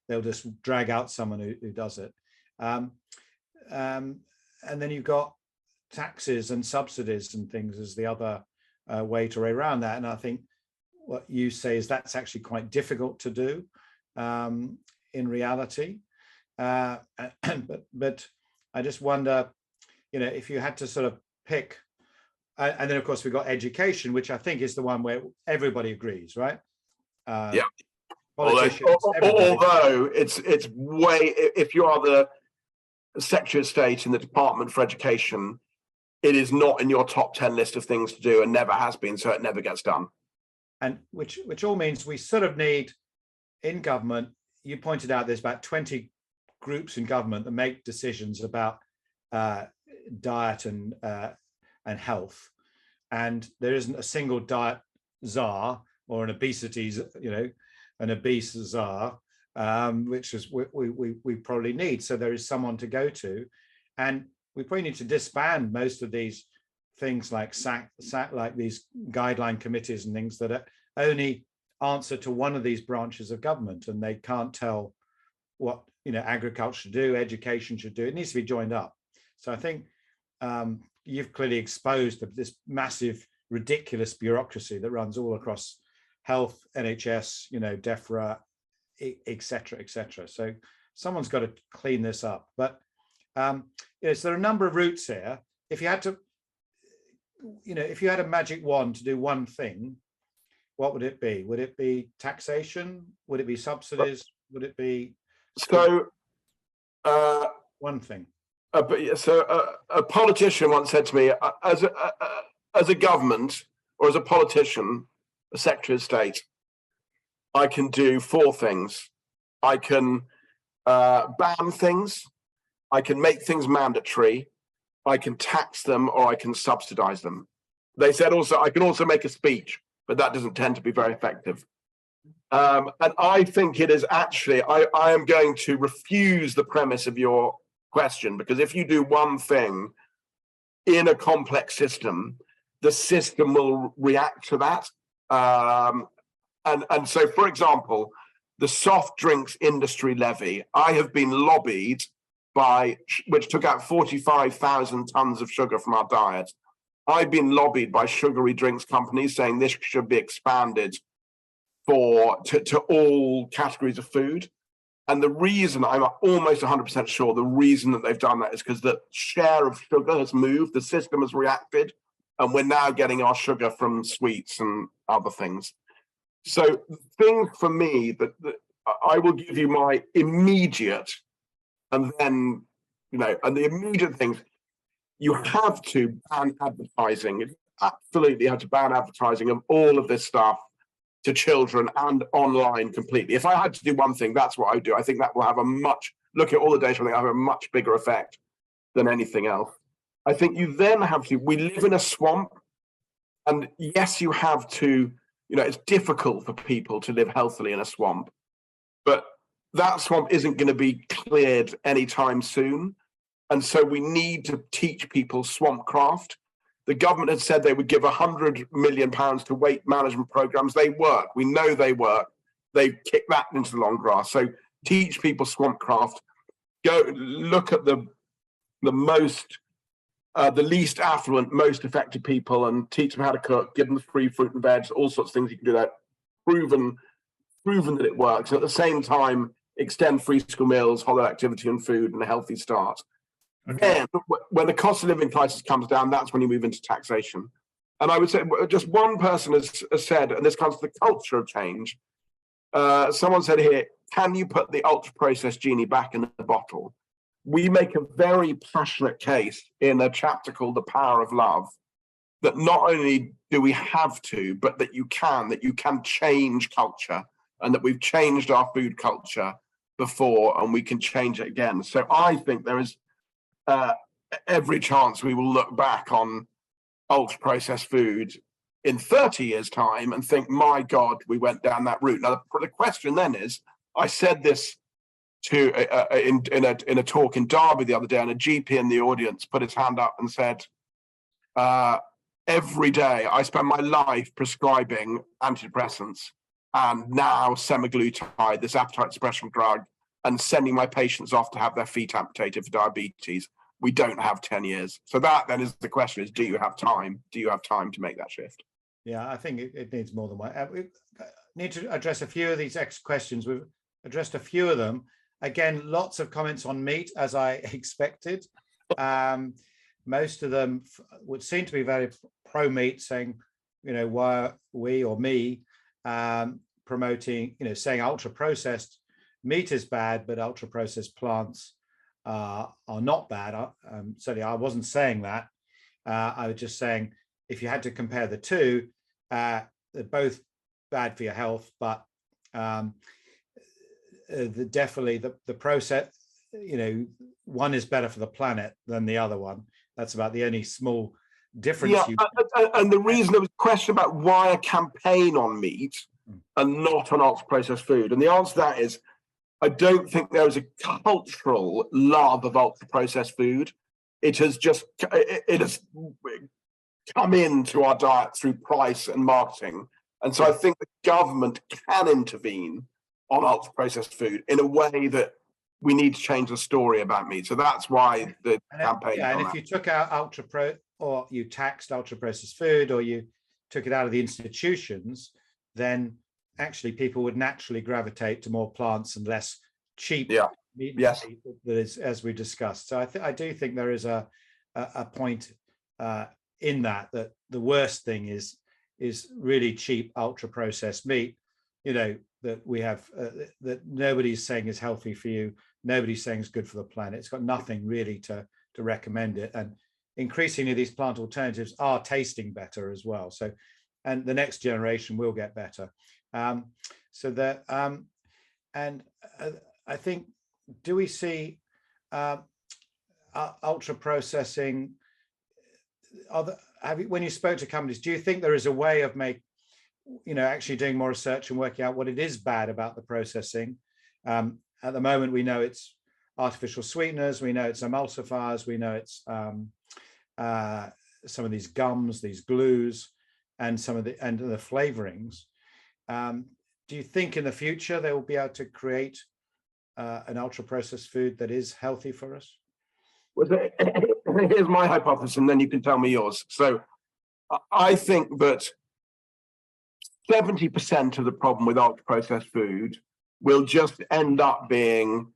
They'll just drag out someone who does it. And then you've got taxes and subsidies and things as the other way to around that. And I think what you say is that's actually quite difficult to do in reality. But I just wonder, if you had to sort of pick, and then of course we've got education, which I think is the one where everybody agrees, right? Yeah. politicians, everybody. Although it's way, if you are the Secretary of State in the Department for Education, it is not in your top 10 list of things to do and never has been, so it never gets done. And which all means we sort of need in government, you pointed out there's about 20 groups in government that make decisions about diet and health, and there isn't a single diet czar or an obesity, an obese czar, which is we probably need. So there is someone to go to, and we probably need to disband most of these things like like these guideline committees and things that only answer to one of these branches of government, and they can't tell what agriculture should do, education should do. It needs to be joined up. So I think you've clearly exposed this massive, ridiculous bureaucracy that runs all across health, NHS, DEFRA, etc., etc. So someone's got to clean this up. But so there are a number of routes here. If you had to, if you had a magic wand to do one thing, what would it be? Would it be taxation? Would it be subsidies? Would it be one thing? A politician once said to me, as a government or as a politician, a Secretary of State, I can do four things. I can ban things, I can make things mandatory, I can tax them, or I can subsidize them. They said also, I can also make a speech, but that doesn't tend to be very effective. And I think it is actually, I am going to refuse the premise of your question, because if you do one thing in a complex system, the system will react to that. And so, for example, the soft drinks industry levy, I have been lobbied by, which took out 45,000 tons of sugar from our diet. I've been lobbied by sugary drinks companies saying this should be expanded to all categories of food. And the reason, I'm almost 100% sure, the reason that they've done that is because the share of sugar has moved, the system has reacted, and we're now getting our sugar from sweets and other things. So the thing for me that I will give you my immediate, and then, and the immediate things, you have to ban advertising. You absolutely have to ban advertising of all of this stuff to children and online completely. If I had to do one thing, that's what I would do. I think that will have look at all the data, I think have a much bigger effect than anything else. I think you then have to, we live in a swamp, and yes, you have to, it's difficult for people to live healthily in a swamp, but that swamp isn't going to be cleared anytime soon. And so we need to teach people swamp craft. The government had said they would give £100 million to weight management programs. They work. We know they work. They've kicked that into the long grass. So teach people swamp craft. Go look at the least affluent, most affected people and teach them how to cook, give them free fruit and veg, all sorts of things you can do that. Proven that it works. And at the same time, extend free school meals, holiday activity and food, and a healthy start. Okay. Then, when the cost of living crisis comes down, that's when you move into taxation. And I would say, just one person has said, and this comes to the culture of change, someone said here, can you put the ultra-processed genie back in the bottle? We make a very passionate case in a chapter called The Power of Love, that not only do we have to, but that you can change culture, and that we've changed our food culture before, and we can change it again. So I think there is every chance we will look back on ultra-processed food in 30 years' time and think, my God, we went down that route. Now, the question then is, I said this to in a talk in Derby the other day, and a GP in the audience put his hand up and said, every day I spend my life prescribing antidepressants and now semaglutide, this appetite suppression drug, and sending my patients off to have their feet amputated for diabetes. We don't have 10 years. So that then is the question is, do you have time? Do you have time to make that shift? Yeah, I think it needs more than one. We need to address a few of these questions. We've addressed a few of them. Again, lots of comments on meat, as I expected. Most of them would seem to be very pro-meat, saying, why we or me promoting, saying ultra processed meat is bad, but ultra processed plants are not bad. Certainly, I wasn't saying that. I was just saying if you had to compare the two, they're both bad for your health, but definitely the process, one is better for the planet than the other one. That's about the only small difference. Yeah, and the reason there was a question about why a campaign on meat and not on ultra processed food, and the answer to that is I don't think there is a cultural love of ultra processed food. It has come into our diet through price and marketing, and so I think the government can intervene on ultra processed food in a way that we need to change the story about meat. So that's why the campaign. And if you took out or you taxed ultra processed food, or you took it out of the institutions, then actually people would naturally gravitate to more plants and less cheap meat. Yes. That is, as we discussed. So I do think there is a point in that the worst thing is really cheap ultra processed meat, that we have that nobody's saying is healthy for you, nobody's saying is good for the planet. It's got nothing really to recommend it, and increasingly these plant alternatives are tasting better as well. So, and the next generation will get better. So that and I think, do we see ultra processing? When you spoke to companies, do you think there is a way of actually doing more research and working out what it is bad about the processing? At the moment, we know it's artificial sweeteners, we know it's emulsifiers, we know it's some of these gums, these glues, and some of the flavorings. Do you think in the future they will be able to create an ultra processed food that is healthy for us? Well, here's my hypothesis, and then you can tell me yours. So I think that 70% of the problem with ultra processed food will just end up being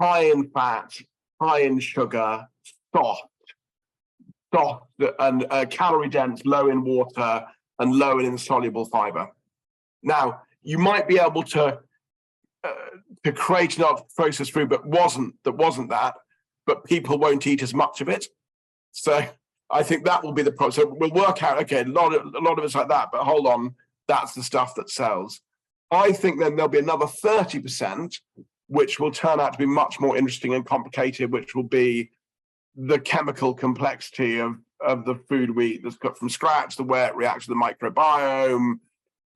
high in fat, high in sugar, soft and calorie dense, low in water, and low in insoluble fiber. Now, you might be able to create an ultra processed food that wasn't that, but people won't eat as much of it. So I think that will be the problem. So we'll work out, okay, a lot of it's like that, but hold on, that's the stuff that sells. I think then there'll be another 30%, which will turn out to be much more interesting and complicated, which will be the chemical complexity of the food we eat that's cooked from scratch, the way it reacts to the microbiome,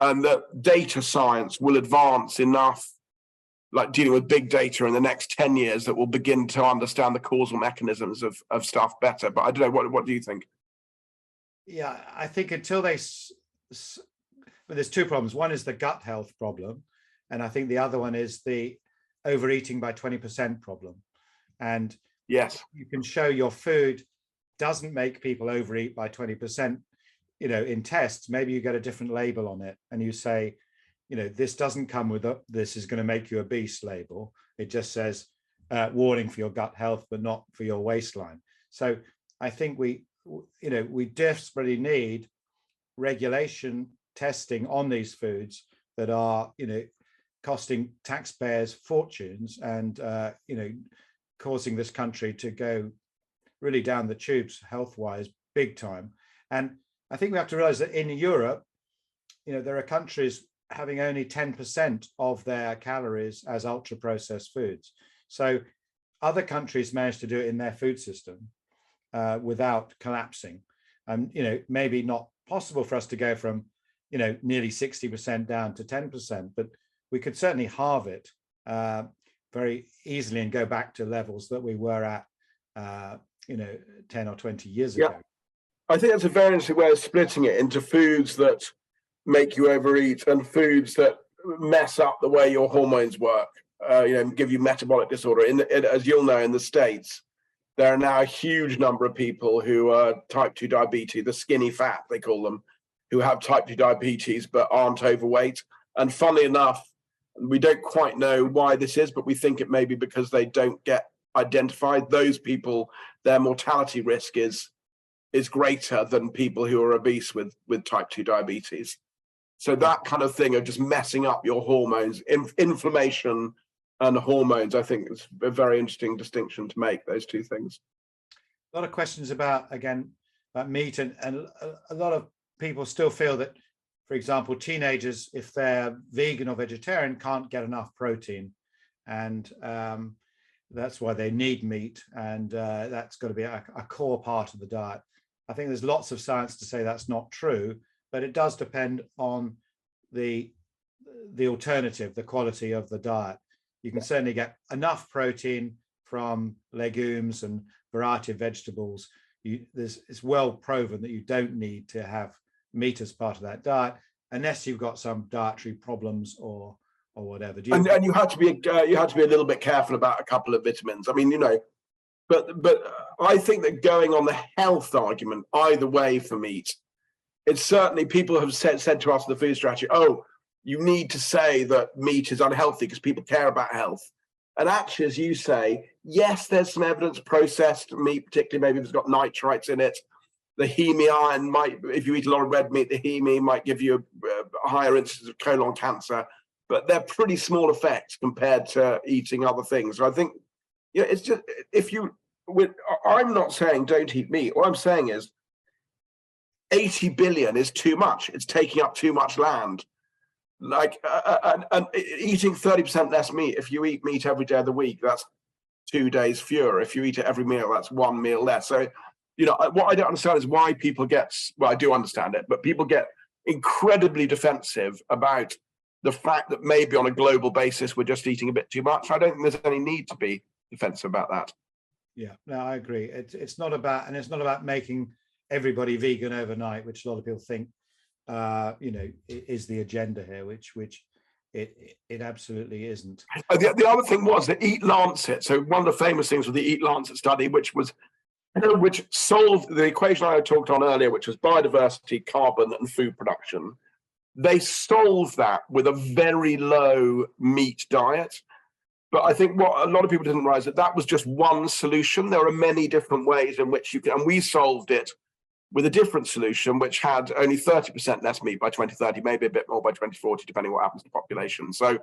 and that data science will advance enough, like dealing with big data in the next 10 years, that will begin to understand the causal mechanisms of stuff better. But I don't know, what do you think? Yeah, I think until there's two problems. One is the gut health problem, and I think the other one is the overeating by 20% problem. And yes, you can show your food doesn't make people overeat by 20%, in tests. Maybe you get a different label on it and you say, this doesn't come with this is going to make you obese label. It just says warning for your gut health, but not for your waistline. So I think we desperately need regulation testing on these foods that are, costing taxpayers fortunes and, causing this country to go really down the tubes health-wise big time. And I think we have to realize that in Europe, there are countries having only 10% of their calories as ultra processed foods. So other countries manage to do it in their food system without collapsing. Maybe not possible for us to go from, nearly 60% down to 10%, but we could certainly halve it very easily and go back to levels that we were at, 10 or 20 years ago. I think that's a very interesting way of splitting it into foods that make you overeat and foods that mess up the way your hormones work, give you metabolic disorder. As you'll know, in the States, there are now a huge number of people who are type 2 diabetes, the skinny fat, they call them, who have type 2 diabetes but aren't overweight. And funnily enough, we don't quite know why this is, but we think it may be because they don't get identified. Those people, their mortality risk is greater than people who are obese with type 2 diabetes. So that kind of thing of just messing up your hormones, inflammation and hormones, I think is a very interesting distinction to make, those two things. A lot of questions about meat, and a lot of people still feel that, for example, teenagers, if they're vegan or vegetarian, can't get enough protein, and that's why they need meat, and that's got to be a core part of the diet. I think there's lots of science to say that's not true, but it does depend on the alternative, the quality of the diet. You can certainly get enough protein from legumes and variety of vegetables. It's well proven that you don't need to have meat as part of that diet unless you've got some dietary problems or whatever. And you had to be a little bit careful about a couple of vitamins. I mean, but I think that going on the health argument either way for meat, it's certainly, people have said to us in the food strategy, oh, you need to say that meat is unhealthy because people care about health. And actually, as you say, yes, there's some evidence processed meat, particularly maybe if it's got nitrites in it. The heme iron might, if you eat a lot of red meat, the heme might give you a higher incidence of colon cancer, but they're pretty small effects compared to eating other things. So I think, it's just, I'm not saying don't eat meat. What I'm saying is 80 billion is too much. It's taking up too much land. Like, and eating 30% less meat, if you eat meat every day of the week, that's 2 days fewer. If you eat it every meal, that's 1 meal less. So, what I don't understand is why people get, well, I do understand it, but people get incredibly defensive about the fact that maybe on a global basis, we're just eating a bit too much. I don't think there's any need to be defensive about that. Yeah, no, I agree. It's not about making everybody vegan overnight, which a lot of people think is the agenda here, which it absolutely isn't. The other thing was the Eat Lancet. So one of the famous things was the Eat Lancet study, which solved the equation I talked on earlier, which was biodiversity, carbon, and food production. They solved that with a very low meat diet. But I think what a lot of people didn't realize that was just one solution. There are many different ways in which you can, and we solved it with a different solution, which had only 30% less meat by 2030, maybe a bit more by 2040, depending on what happens to population. So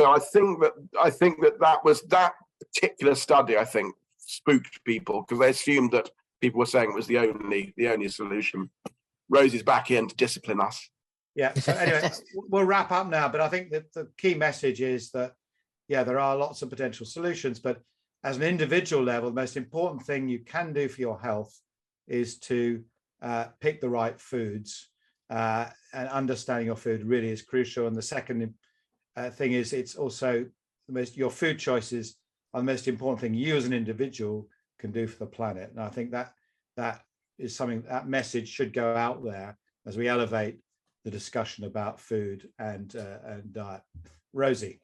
I think that was that particular study, I think, spooked people because they assumed that people were saying it was the only solution. Rosie's back in to discipline us. Yeah. So anyway, we'll wrap up now. But I think that the key message is that, yeah, there are lots of potential solutions, but as an individual level, the most important thing you can do for your health is to pick the right foods, and understanding your food really is crucial. And the second thing is, it's also your food choices are the most important thing you as an individual can do for the planet. And I think that is something, that message should go out there as we elevate the discussion about food and diet. Rosie.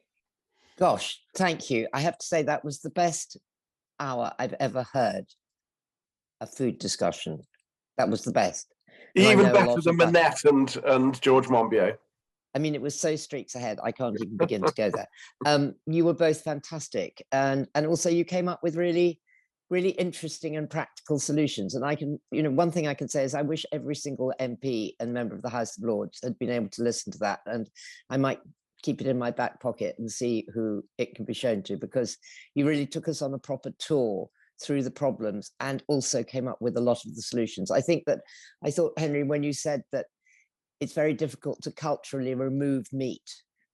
Gosh, thank you. I have to say that was the best hour I've ever heard a food discussion. That was the best. Even better than Manette and George Monbiot. I mean, it was so streaks ahead. I can't even begin to go there. You were both fantastic. And also you came up with really, really interesting and practical solutions. And I can, one thing I can say is I wish every single MP and member of the House of Lords had been able to listen to that. And I might keep it in my back pocket and see who it can be shown to, because you really took us on a proper tour through the problems and also came up with a lot of the solutions. I thought, Henry, when you said that it's very difficult to culturally remove meat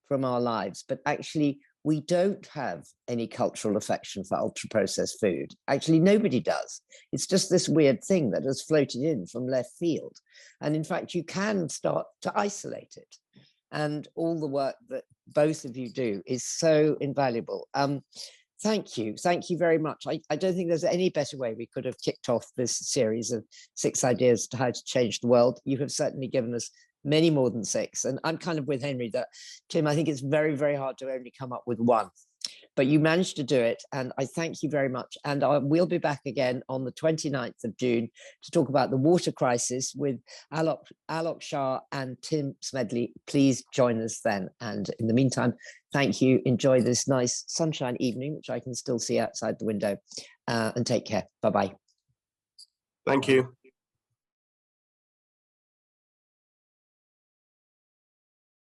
from our lives, but actually we don't have any cultural affection for ultra-processed food. Actually, nobody does. It's just this weird thing that has floated in from left field. And in fact, you can start to isolate it. And all the work that both of you do is so invaluable. Thank you very much. I don't think there's any better way we could have kicked off this series of 6 ideas to how to change the world. You have certainly given us many more than 6. And I'm kind of with Henry that, Tim, I think it's very, very hard to only come up with one. But you managed to do it, and I thank you very much. And we'll be back again on the 29th of June to talk about the water crisis with Alok Shah and Tim Smedley. Please join us then. And in the meantime, thank you. Enjoy this nice sunshine evening, which I can still see outside the window, and take care. Bye-bye. Thank you.